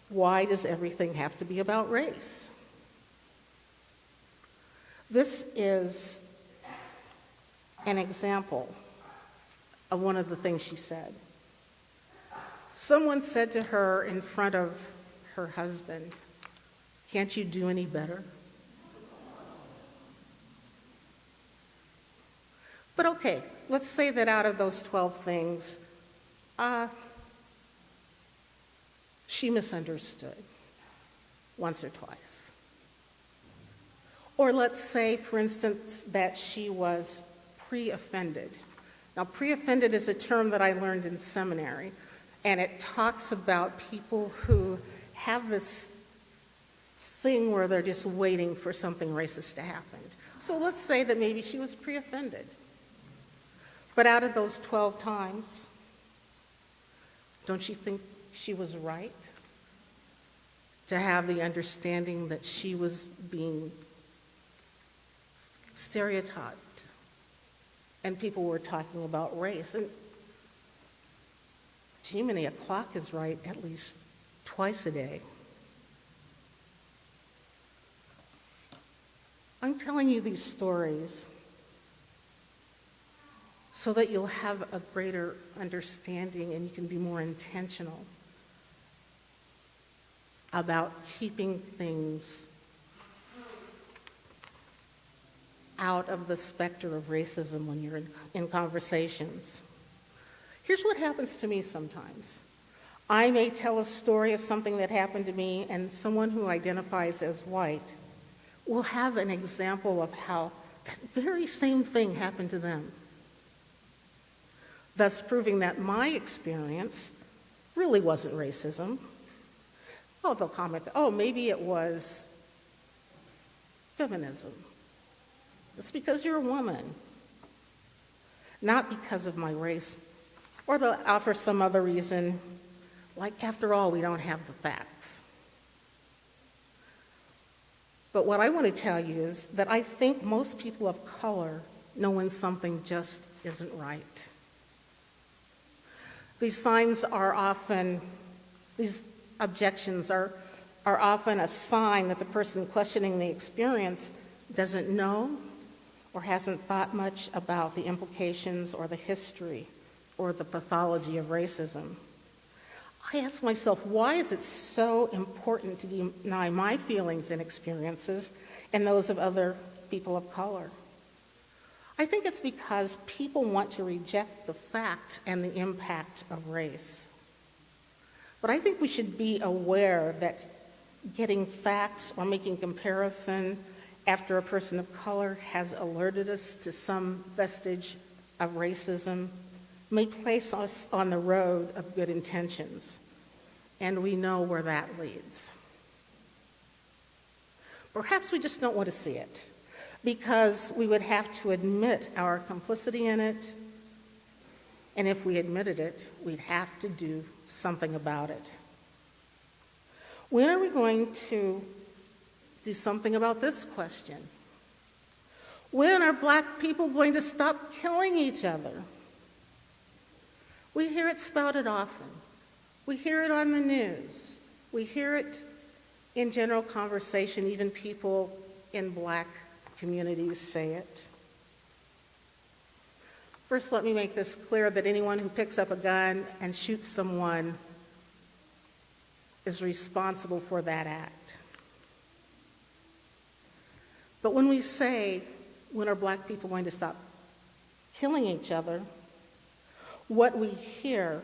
Why does everything have to be about race? This is an example of one of the things she said. Someone said to her in front of her husband, "Can't you do any better?" But okay, let's say that out of those 12 things, she misunderstood once or twice. Or let's say, for instance, that she was pre-offended. Now, pre-offended is a term that I learned in seminary, and it talks about people who have this thing where they're just waiting for something racist to happen. So let's say that maybe she was pre-offended. But out of those 12 times, don't you think she was right to have the understanding that she was being stereotyped and people were talking about race? And Jiminy, a clock is right at least twice a day. I'm telling you these stories so that you'll have a greater understanding and you can be more intentional about keeping things out of the specter of racism when you're in conversations. Here's what happens to me sometimes. I may tell a story of something that happened to me, and someone who identifies as white will have an example of how that very same thing happened to them, thus proving that my experience really wasn't racism. Oh, they'll comment, oh, maybe it was feminism. It's because you're a woman, not because of my race. Or they'll offer some other reason, like, after all, we don't have the facts. But what I want to tell you is that I think most people of color know when something just isn't right. These objections are often a sign that the person questioning the experience doesn't know or hasn't thought much about the implications or the history or the pathology of racism. I ask myself, why is it so important to deny my feelings and experiences and those of other people of color? I think it's because people want to reject the fact and the impact of race. But I think we should be aware that getting facts or making comparison after a person of color has alerted us to some vestige of racism may place us on the road of good intentions, and we know where that leads. Perhaps we just don't want to see it, because we would have to admit our complicity in it, and if we admitted it, we'd have to do something about it. When are we going to do something about this question? When are Black people going to stop killing each other? We hear it spouted often. We hear it on the news. We hear it in general conversation. Even people in Black communities say it. First, let me make this clear that anyone who picks up a gun and shoots someone is responsible for that act. But when we say, when are Black people going to stop killing each other, what we hear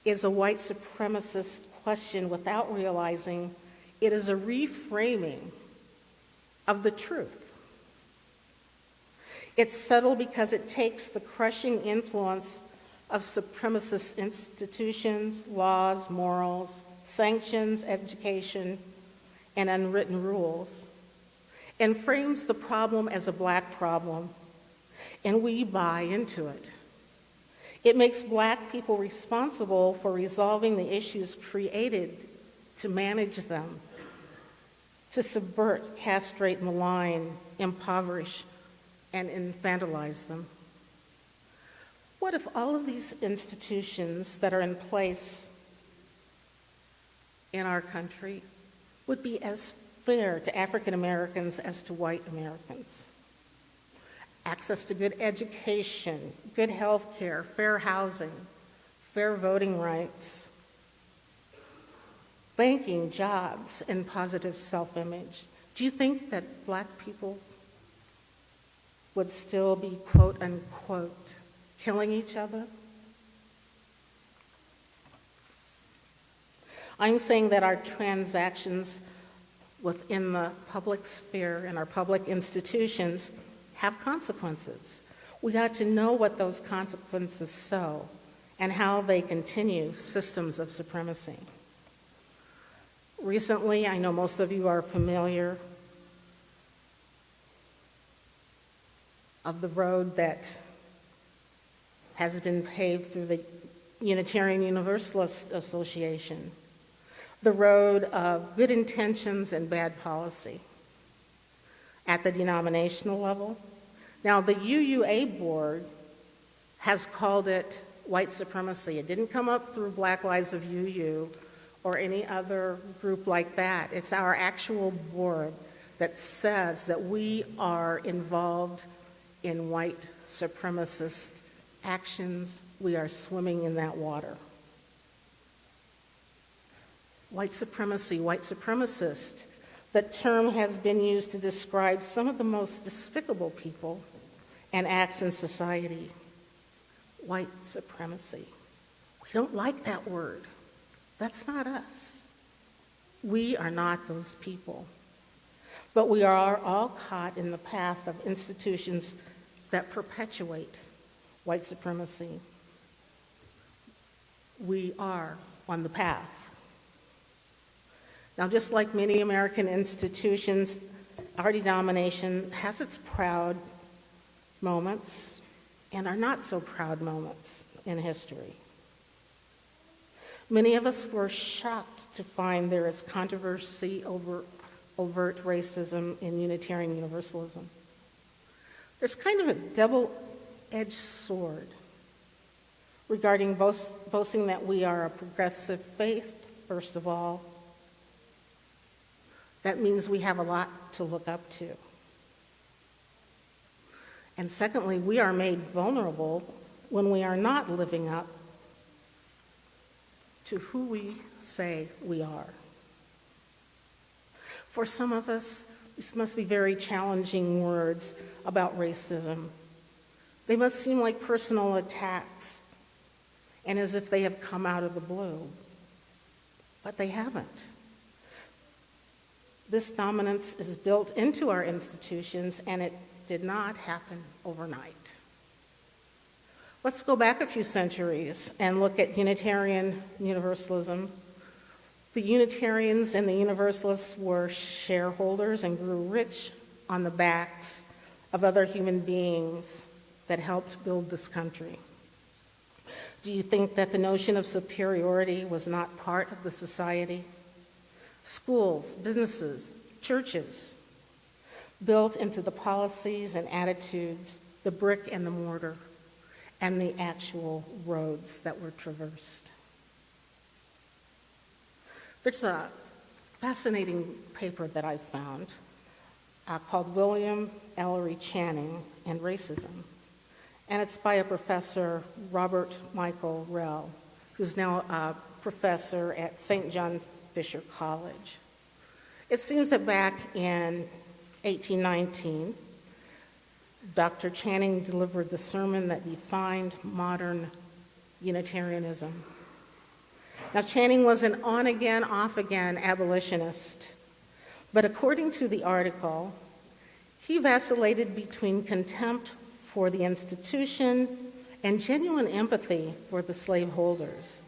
is a white supremacist question without realizing it is a reframing of the truth. It's subtle because it takes the crushing influence of supremacist institutions, laws, morals, sanctions, education, and unwritten rules, and frames the problem as a Black problem, and we buy into it. It makes Black people responsible for resolving the issues created to manage them, to subvert, castrate, malign, impoverish, and infantilize them. What if all of these institutions that are in place in our country would be as fair to African Americans as to white Americans. Access to good education, good health care, fair housing, fair voting rights, banking, jobs, and positive self-image. Do you think that Black people would still be, quote unquote, killing each other? I'm saying that our transactions within the public sphere and our public institutions have consequences. We got to know what those consequences sow and how they continue systems of supremacy. Recently, I know most of you are familiar of the road that has been paved through the Unitarian Universalist Association, the road of good intentions and bad policy at the denominational level. Now, the UUA board has called it white supremacy. It didn't come up through Black Lives of UU or any other group like that. It's our actual board that says that we are involved in white supremacist actions. We are swimming in that water. White supremacy, white supremacist. That term has been used to describe some of the most despicable people and acts in society. White supremacy. We don't like that word. That's not us. We are not those people. But we are all caught in the path of institutions that perpetuate white supremacy. We are on the path. Now, just like many American institutions, our denomination has its proud moments and our not so proud moments in history. Many of us were shocked to find there is controversy over overt racism in Unitarian Universalism. There's kind of a double-edged sword regarding boasting that we are a progressive faith, first of all. That means we have a lot to look up to. And secondly, we are made vulnerable when we are not living up to who we say we are. For some of us, these must be very challenging words about racism. They must seem like personal attacks and as if they have come out of the blue. But they haven't. This dominance is built into our institutions, and it did not happen overnight. Let's go back a few centuries and look at Unitarian Universalism. The Unitarians and the Universalists were shareholders and grew rich on the backs of other human beings that helped build this country. Do you think that the notion of superiority was not part of the society? Schools, businesses, churches, built into the policies and attitudes, the brick and the mortar, and the actual roads that were traversed. There's a fascinating paper that I found called William Ellery Channing and Racism, and it's by a professor, Robert Michael Rell, who's now a professor at St. John Fisher College. It seems that back in 1819, Dr. Channing delivered the sermon that defined modern Unitarianism. Now, Channing was an on-again, off-again abolitionist, but according to the article, he vacillated between contempt for the institution and genuine empathy for the slaveholders.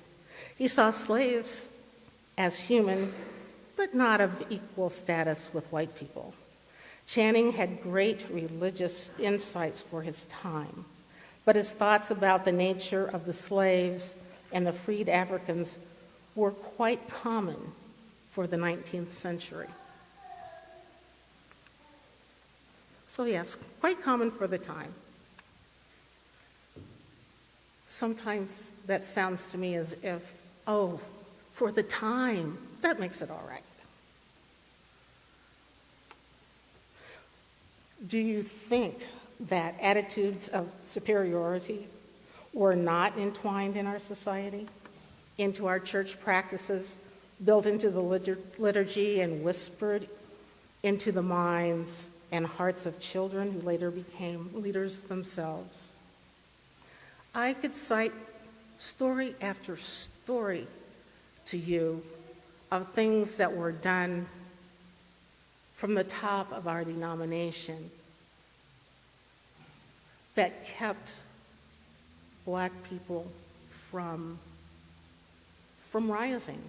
He saw slaves as human, but not of equal status with white people. Channing had great religious insights for his time, but his thoughts about the nature of the slaves and the freed Africans were quite common for the 19th century. So yes, quite common for the time. Sometimes that sounds to me as if, for the time, that makes it all right. Do you think that attitudes of superiority were not entwined in our society, into our church practices, built into the liturgy and whispered into the minds and hearts of children who later became leaders themselves? I could cite story after story to you of things that were done from the top of our denomination that kept Black people from rising,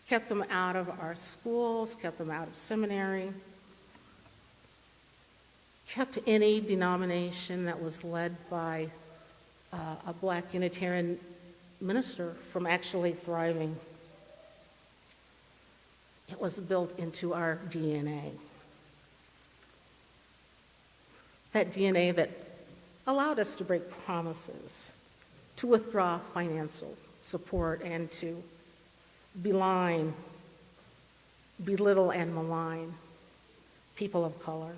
kept them out of our schools, kept them out of seminary, kept any denomination that was led by a Black Unitarian minister from actually thriving. It was built into our DNA. That DNA that allowed us to break promises, to withdraw financial support, and to belie, belittle, and malign people of color.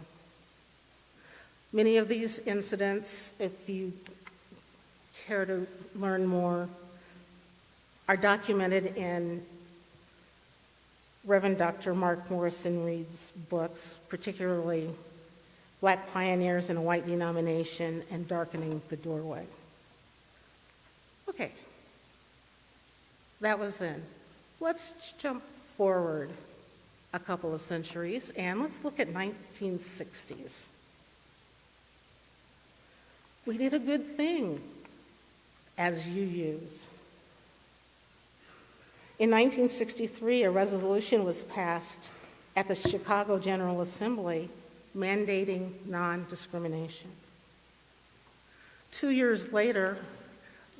Many of these incidents, if you care to learn more, are documented in Reverend Dr. Mark Morrison Reed's books, particularly Black Pioneers in a White Denomination and Darkening the Doorway. Okay, that was then. Let's jump forward a couple of centuries and let's look at 1960s. We did a good thing as UUs. In 1963, a resolution was passed at the Chicago General Assembly mandating non-discrimination. 2 years later,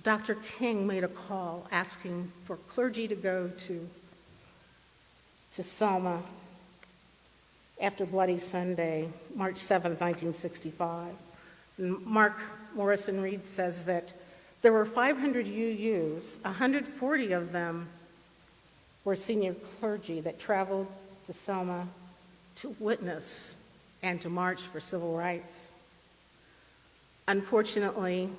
Dr. King made a call asking for clergy to go to Selma after Bloody Sunday, March 7, 1965. And Mark Morrison Reed says that there were 500 UUs, 140 of them were senior clergy that traveled to Selma to witness and to march for civil rights. Unfortunately,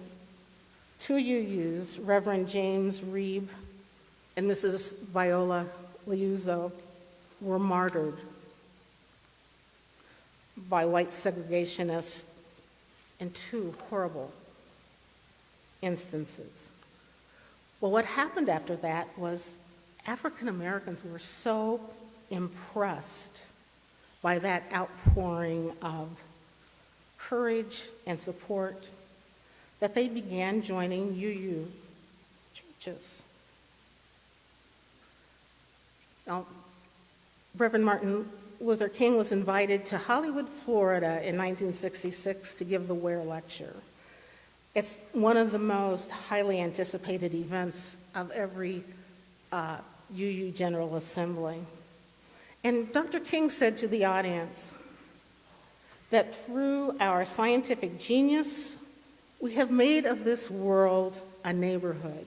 2 UUs, Reverend James Reeb and Mrs. Viola Liuzzo, were martyred by white segregationists in 2 horrible instances. Well, what happened after that was African Americans were so impressed by that outpouring of courage and support that they began joining UU churches. Now, Reverend Martin Luther King was invited to Hollywood, Florida in 1966 to give the Ware Lecture. It's one of the most highly anticipated events of every UU General Assembly. And Dr. King said to the audience that through our scientific genius, we have made of this world a neighborhood.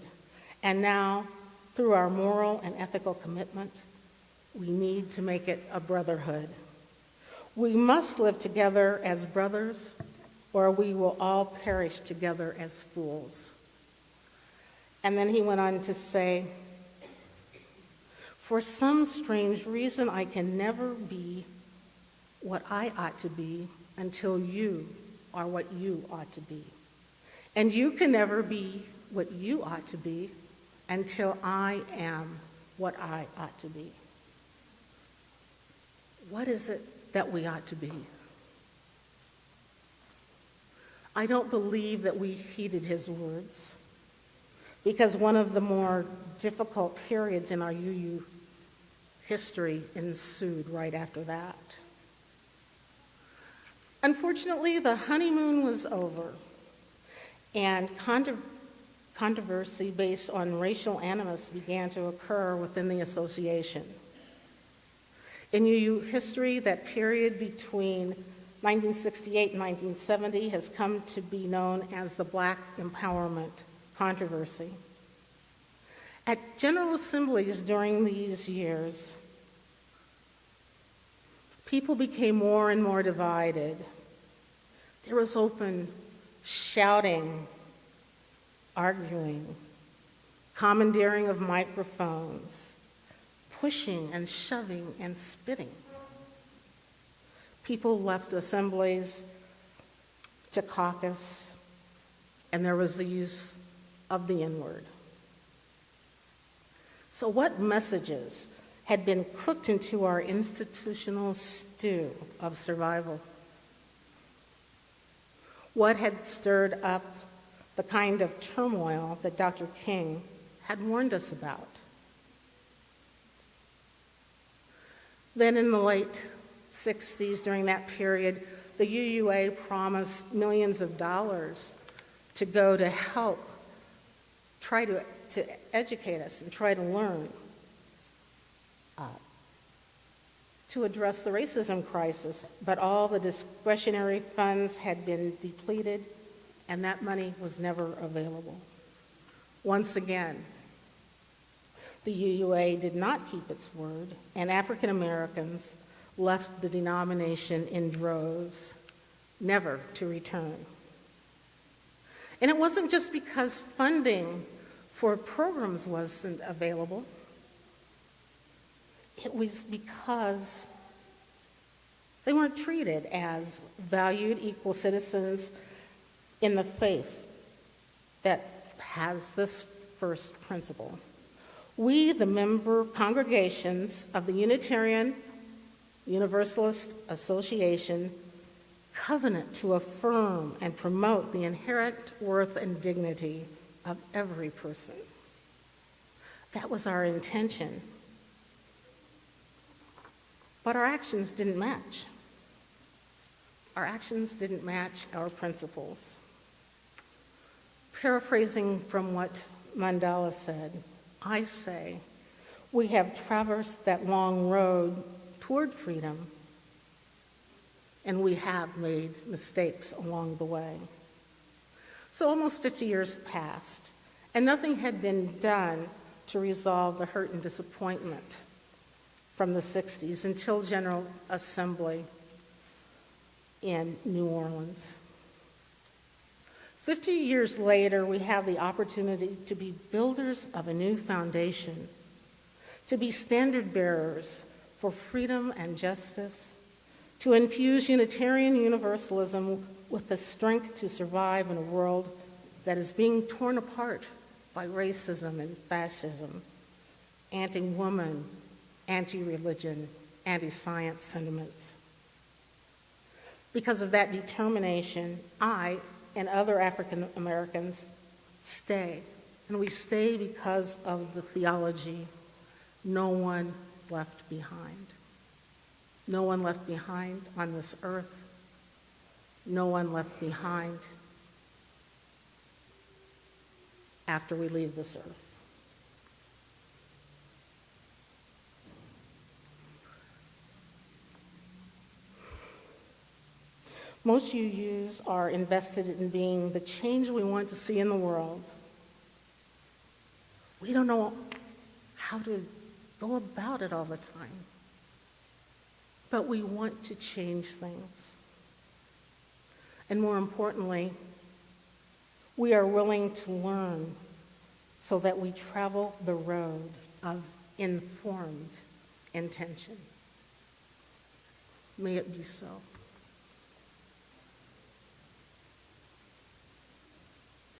And now, through our moral and ethical commitment, we need to make it a brotherhood. We must live together as brothers, or we will all perish together as fools. And then he went on to say, for some strange reason, I can never be what I ought to be until you are what you ought to be. And you can never be what you ought to be until I am what I ought to be. What is it that we ought to be? I don't believe that we heeded his words, because one of the more difficult periods in our UU history ensued right after that. Unfortunately, the honeymoon was over, and controversy based on racial animus began to occur within the association. In UU history, that period between 1968 and 1970 has come to be known as the Black Empowerment Controversy. At General Assemblies during these years, people became more and more divided. There was open shouting, arguing, commandeering of microphones, pushing and shoving and spitting. People left assemblies to caucus, and there was the use of the N-word. So what messages had been cooked into our institutional stew of survival? What had stirred up the kind of turmoil that Dr. King had warned us about? Then in the late 60s, during that period, the UUA promised millions of dollars to go to help try to educate us and try to learn to address the racism crisis, but all the discretionary funds had been depleted and that money was never available. Once again, the UUA did not keep its word, and African Americans left the denomination in droves, never to return. And it wasn't just because funding for programs wasn't available. It was because they weren't treated as valued equal citizens in the faith that has this first principle. We, the member congregations of the Unitarian Universalist Association, covenant to affirm and promote the inherent worth and dignity of every person. That was our intention. But our actions didn't match. Our actions didn't match our principles. Paraphrasing from what Mandela said, I say, we have traversed that long road toward freedom, and we have made mistakes along the way. So almost 50 years passed, and nothing had been done to resolve the hurt and disappointment from the 60s until General Assembly in New Orleans. 50 years later, we have the opportunity to be builders of a new foundation, to be standard bearers for freedom and justice, to infuse Unitarian Universalism with the strength to survive in a world that is being torn apart by racism and fascism, anti-woman, anti-religion, anti-science sentiments. Because of that determination, I and other African Americans stay, and we stay because of the theology, no one left behind. No one left behind on this earth. No one left behind after we leave this earth. Most UUs are invested in being the change we want to see in the world. We don't know how to go about it all the time, but we want to change things. And more importantly, we are willing to learn so that we travel the road of informed intention. May it be so.